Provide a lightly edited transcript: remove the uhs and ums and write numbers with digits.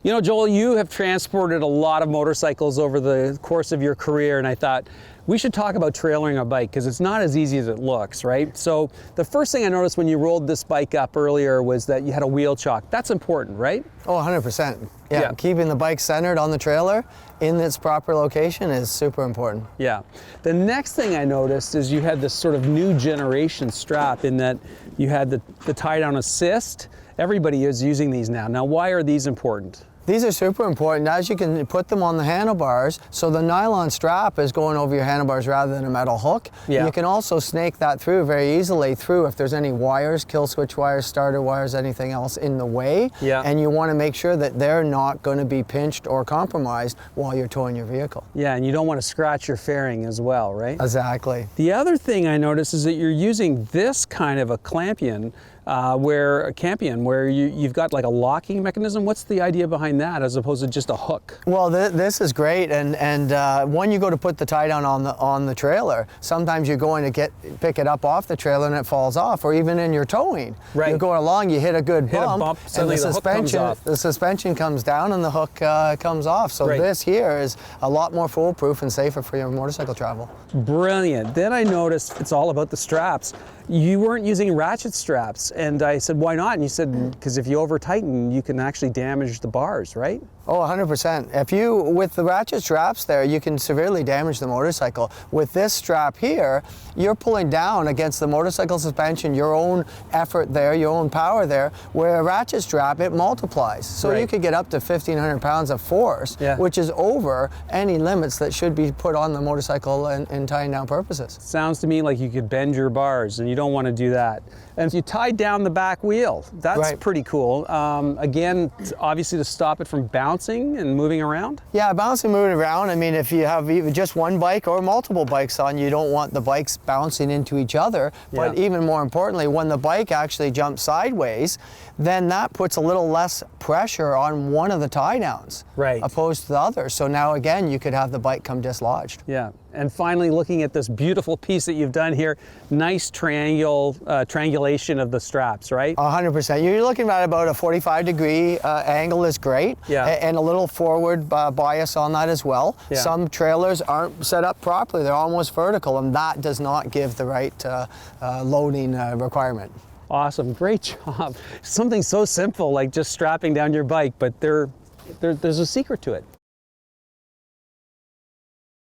You know, Joel, you have transported a lot of motorcycles over the course of your career, and I thought we should talk about trailering a bike because it's not as easy as it looks, right? So the first thing I noticed when you rolled this bike up earlier was that you had a wheel chock. That's important, right? Oh, 100%. Yeah, keeping the bike centered on the trailer in its proper location is super important. Yeah. The next thing I noticed is you had this sort of new generation strap in that you had the tie-down assist. Everybody is using these now. Now, why are these important? These are super important as you can put them on the handlebars, so the nylon strap is going over your handlebars rather than a metal hook. Yeah. You can also snake that through very easily if there's any wires, kill switch wires, starter wires, anything else in the way. Yeah. And you want to make sure that they're not going to be pinched or compromised while you're towing your vehicle. Yeah, and you don't want to scratch your fairing as well, right? Exactly. The other thing I noticed is that you're using this kind of a clampion where you've got like a locking mechanism. What's the idea behind that as opposed to just a hook? Well, this is great, and when you go to put the tie down on the trailer, sometimes you're going to pick it up off the trailer and it falls off, or even in your towing. Right. You're going along, you hit a good bump, suddenly and the suspension comes down and the hook comes off. So this here is a lot more foolproof and safer for your motorcycle travel. Brilliant. Then I noticed it's all about the straps. You weren't using ratchet straps, and I said, why not? And you said, because if you over tighten, you can actually damage the bars, right? Oh, 100%. With the ratchet straps there, you can severely damage the motorcycle. With this strap here, you're pulling down against the motorcycle suspension, your own effort there, your own power there, where a ratchet strap, it multiplies. So you could get up to 1,500 pounds of force, which is over any limits that should be put on the motorcycle in tying down purposes. Sounds to me like you could bend your bars, and you don't want to do that. And if you tie down the back wheel, that's pretty cool. Again, obviously to stop it from bouncing and moving around? Yeah, bouncing, moving around. I mean, if you have even just one bike or multiple bikes on, you don't want the bikes bouncing into each other. But even more importantly, when the bike actually jumps sideways, then that puts a little less pressure on one of the tie downs opposed to the other. So now again, you could have the bike come dislodged. Yeah. And finally, looking at this beautiful piece that you've done here, nice triangulation of the straps, right? 100%. You're looking at about a 45-degree angle is great, and a little forward bias on that as well. Yeah. Some trailers aren't set up properly. They're almost vertical, and that does not give the right loading requirement. Awesome. Great job. Something so simple like just strapping down your bike, but there's a secret to it.